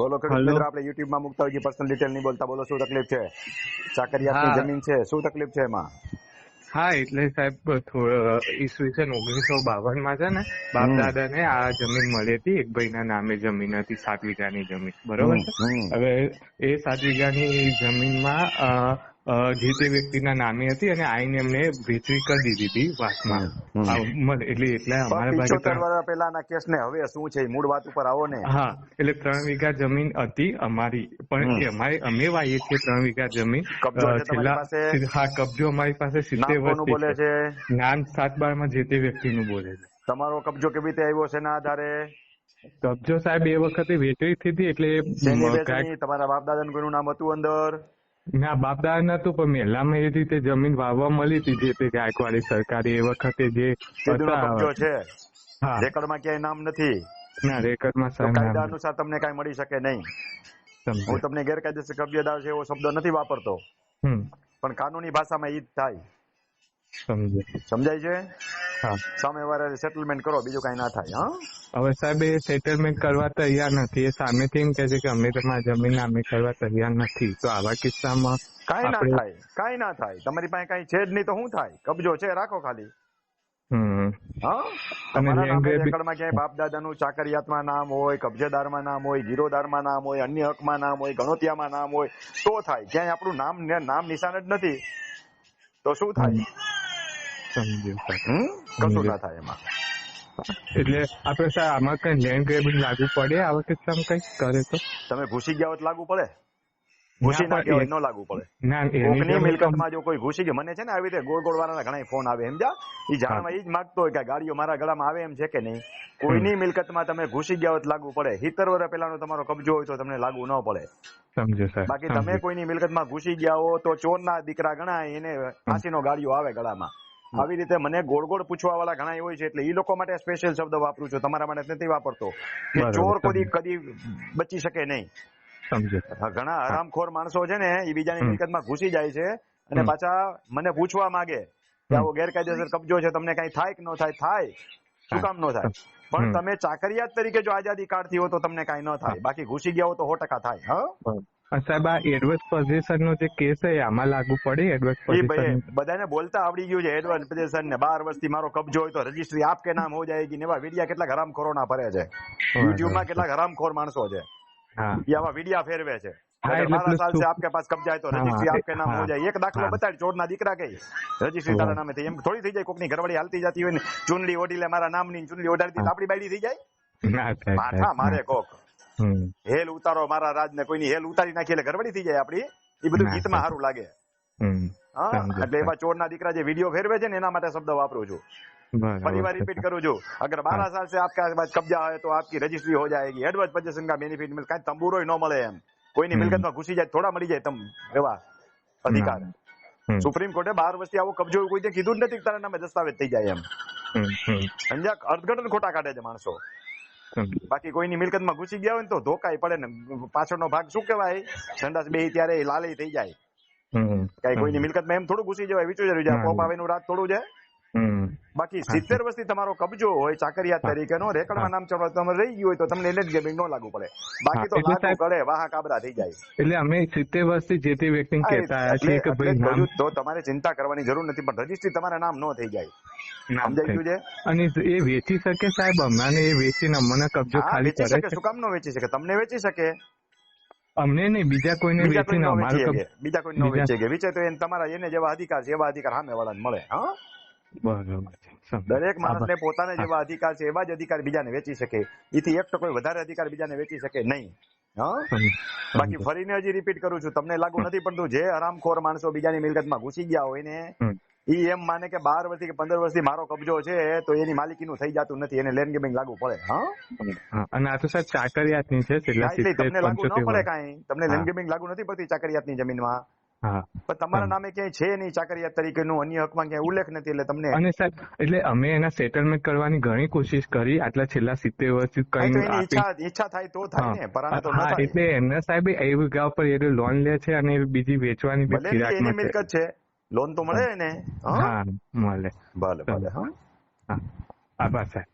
બોલો ખેડૂત હલો. મિત્ર, આપણે યુટ્યુબ માં મુકતા હોય પર્સનલ ડિટેલ નહીં બોલતા. બોલો શું તકલીફ છે? ચાકરિયાતની હા જમીન છે, શું તકલીફ છે એમાં? હા એટલે સાહેબ ઈસવીસન 1952 માં છે ને બાપ હમ દાદા ને આ જમીન મળી હતી. એક ભાઈના નામે જમીન હતી, 7 વીઘાની જમીન. બરોબર હમ છે. હમ હવે એ 7 વીઘાની જમીનમાં જે તે વ્યક્તિના નામે હતી અને આઈને એમને વેચવી કરી દીધી હતી વાસમાં. હમ એટલે પણ અમારા ભાગે 75 વર્ષ પહેલાના કેસ ને હવે શું છે, મૂળ વાત ઉપર આવો ને. હા એટલે 3 વીઘા જમીન હતી અમારી, હમ પણ અમે વાઈએ છીએ 3 વીઘા જમીન. કબજો છે તમારી પાસે? હા કબજો અમારી પાસે 70 નામ કોનું વર્ષથી બોલે છે. છે? નામ 7/12 માં જે તે વ્યક્તિનું બોલે છે. તમારો કબજો કેવી રીતે આવ્યો છે? ના આધારે કબજો સાહેબ એ વખતે વેચવી હતી એટલે શેની કાંઈક વેચણી? તમારા બાપ દાદાનું કોઈનું નામ હતું અંદર? ના બાપ દાદા નતું, પણ મહેલામાં એ રીતે જમીન વાવવા મળી હતી જે તે ગાયકવાડી સરકારી એ વખતે જે સીધુનો હતા. કબજો છે, હા રેકર્ડમાં ક્યાંય નામ નથી. ના રેકર્ડમાં તો સાહેબ નામ કાયદા અનુસાર તમને કાંઈ મળી શકે નહીં. સમજે. હું તમને ગેરકાયદેસર કબજેદાર છે એવો શબ્દ નથી વાપરતો, પણ કાનૂની ભાષામાં ઈ જ થાય. સમજે. સમજાય છે? હા. સામેવાળા સેટલમેન્ટ કરો, બીજું કાંઈ ના થાય. હા, હવે સાહેબ એ સેટલમેન્ટ કરવા તૈયાર નથી. એ સામેથી એમ કહે છે કે અમે તમારી જમીન નામે કરવા તૈયાર નથી. તો આવા કિસ્સામાં કાંઈ ના આપણે થાય, કાંઈ ના થાય. તમારી પાસે કાંઈ છે જ નહીં તો શું થાય? કબજો છે, રાખો ખાલી. હા, અને તમારા નામે લેન્ડ રેકર્ડમાં ક્યાંય બાપ દાદાનું ચાકરિયાતમાં નામ હોય, કબજેદારમાં નામ હોય, ગીરોદારમાં નામ હોય, અન્ય હકમાં નામ હોય, ગણોતિયામાં નામ હોય તો થાય. ક્યાંય આપણું નામ નિશાન જ નથી તો શું થાય? સમજ્યું. કશું ના થાય એમાં. એટલે આપણે સાહેબ આમાં કઈ લેન્ડ ગ્રેબિંગ લાગુ પડે આવા કિસ્સામાં કઈ કરે તો? તમે ઘૂસી ગયા હોય તો લાગુ પડે, ઘૂસી ના ગયા હોય ન લાગુ પડે. ના એની કોકની જમીન મિલકતમાં જો કોઈ ઘૂસી ગયું, મને છે ને આવી રીતે ગોળ ગોળ વાળાના ઘણા ફોન આવે, સમજ્યા? એ જાણવા એ જ માંગતો હોય કે ગાડીઓ મારા ગળામાં આવે એમ છે કે નહીં. કોઈની મિલકતમાં તમે ઘૂસી ગયા હોય તો લાગુ પડે. 70 વર્ષ પહેલાનો તમારો કબજો હોય તો તમને લાગુ ન પડે. સમજો સાહેબ. બાકી તમે કોઈની મિલકતમાં ઘૂસી ગયા હો તો ચોરના દીકરા ગણાય, એને ફાંસીનો ગાડીઓ આવે ગળામાં. આવી રીતે મને ગોળ ગોળ પૂછવા વાળા ઘણા હોય છે, એટલે એ લોકો માટે સ્પેશિયલ શબ્દ વાપરું છું, તમારા માટે નથી વાપરતો. કે ચોર કદી બચી શકે નહીં. ઘણા હરામખોર માણસો છે ને, એ બીજાની મિલકતમાં ઘૂસી જાય છે અને પાછા મને પૂછવા માંગે કે આવો ગેરકાયદેસર કબજો છે, તમને કઈ થાય કે ન થાય? થાય. શું કામ ન થાય? પણ તમે ચાકરિયાત તરીકે જો આઝાદી કાઢતી હો તો તમને કઈ ન થાય. બાકી ઘૂસી ગયા હો તો 100% થાય. હા સાહેબ, આ એડવર્સ પોઝિશન નો જે કેસ છે આમાં લાગુ પડે? એડવર્સ પોઝિશન બધાને બોલતા આવડી ગયું છે. એડવર્સ પોઝિશન ને 12 વર્ષથી મારો કબજો હોય તો રજીસ્ટ્રી આપકે નામ હો જાયગી ને એવા વિડિયા કેટલા હરામખોરોના ફરે છે. યુટ્યુબ માં કેટલા હરામખોર માણસો છે, એ આવા વિડિયા ફેરવે છે. 12 સાલ से आपके पास कब्जा है तो रजिस्ट्री आपके नाम हो जाए. एक दाखલો બતાડ, ચોરના દીકરા કઈ રજીસ્ટ્રી તારા નામે થઈ. એમ થોડી થઈ જાય. કોકની ઘરવાળી હાલતી જતી હોય ને ચૂંદડી ઓઢી લે મારા નામની, ચૂંદડી ઓઢાડતી આપડી બાયડી થઈ જાય. માથા મારે કોક હેલ ઉતારો મારા રાજ ને, કોઈની હેલ ઉતારી નાખી એટલે ઘરવાળી થઈ જાય આપડી. એ બધું ગીતમાં સારું લાગે. હા, એટલે એવા ચોરના દીકરા જે વિડીયો ફેરવે છે ને એના માટે શબ્દ વાપરું છું. ફરી વાર रिपीट करूँ जो, अगर 12 साल से आपका पास कब्जा है तो आपकी रजिस्ट्री हो जाएगी. एडवर्स पोजीशन का बेनिफिट मिल, कहीं तंबूरो न મળે એમ. કોઈની મિલકતમાં ઘૂસી જાય થોડા મળી જાય તમ એવા અધિકાર. સુપ્રીમ કોર્ટે 12 વર્ષથી આવો કબજો કોઈ કીધું જ નથી તારા નામે દસ્તાવેજ થઈ જાય એમ. સમજ્યા? અર્થઘટન ખોટા કાઢે છે માણસો. બાકી કોઈની મિલકતમાં ઘૂસી ગયા હોય ને તો ધોકાય પડે ને. પાછળનો ભાગ શું કહેવાય, સંડાસ બે ત્યારે લાલી થઈ જાય. કઈ કોઈની મિલકતમાં એમ થોડું ઘૂસી જવાય, વિચાર્યું જાય પોપ આવે નું રાત થોડું છે. બાકી 70 વર્ષથી તમારો કબજો હોય ચાકરિયાત તરીકેનો, રેકર્ડમાં નામ ચડવા તમે રહી ગયું હોય તો તમને લેન્ડ ગ્રેબિંગ ન લાગુ પડે. બાકી તો લાગુ કરે, વાહા કાબરા થઈ જાય. એટલે અમે 70 વર્ષથી જે તે વ્યક્તિને કહેતા છીએ કે ભાઈ નામ, તો તમારે ચિંતા કરવાની જરૂર નથી, પણ રજીસ્ટ્રી તમારા નામ ન થઈ જાય. સમજાઈ ગયું છે? અને એ વેચી શકે સાહેબ? અમને એ વેચીને અમને કબજો ખાલી વેચી કરે શકે. શું કામ ન વેચી શકે? તમને વેચી શકે, અમને નહીં, બીજા કોઈને વેચીને અમારો બીજા કોઈ ન વેચે કે વેચે તો તમારા એને જેવા અધિકાર છે એવા અધિકાર સામે વાળાને મળે. હા, બરાબર. દરેક માણસને પોતાને જેવા અધિકાર છે એવા જ અધિકાર બીજાને વેચી શકે. એથી એક તો કોઈ વધારે અધિકાર બીજાને વેચી શકે નહીં. હા, બાકી ફરીને હજી રિપીટ કરું છું, તમને લાગુ નથી પડતું જે હરામખોર માણસો બીજાની મિલકતમાં ઘૂસી ગયા હોય ને, ઈ એમ માને કે 12 વર્ષથી કે 15 વર્ષથી મારો કબજો છે તો એની માલિકીનું થઈ જતું નથી, એને લેન્ડ ગ્રેબિંગ લાગુ પડે. હા, અને આ તો સાહેબ ચાકરિયાતની છે, તમને લાગુ ન પડે કાંઈ. તમને લેન્ડ ગ્રેબિંગ લાગુ નથી પડતી ચાકરિયાતની જમીનમાં. પણ તમારા નામે ક્યાંય છે નહીં ચાકરિયાત તરીકેનું, અન્ય હકમાં ક્યાંય ઉલ્લેખ નથી, એટલે તમને. અને સાહેબ એટલે અમે એના સેટલમેન્ટ કરવાની ઘણી કોશિશ કરી આટલા છેલ્લા 70 વર્ષથી. કઈ ઈચ્છા થાય તો થાય ને, પરાને તો ન થાય. એટલે એમને સાહેબ એ વીઘા પર એ લોન લે છે અને બીજી વેચવાની એની મિલકત છે, લોન તો મળે ને. હા મળે. ભલે ભલે. હા, આભાર સાહેબ.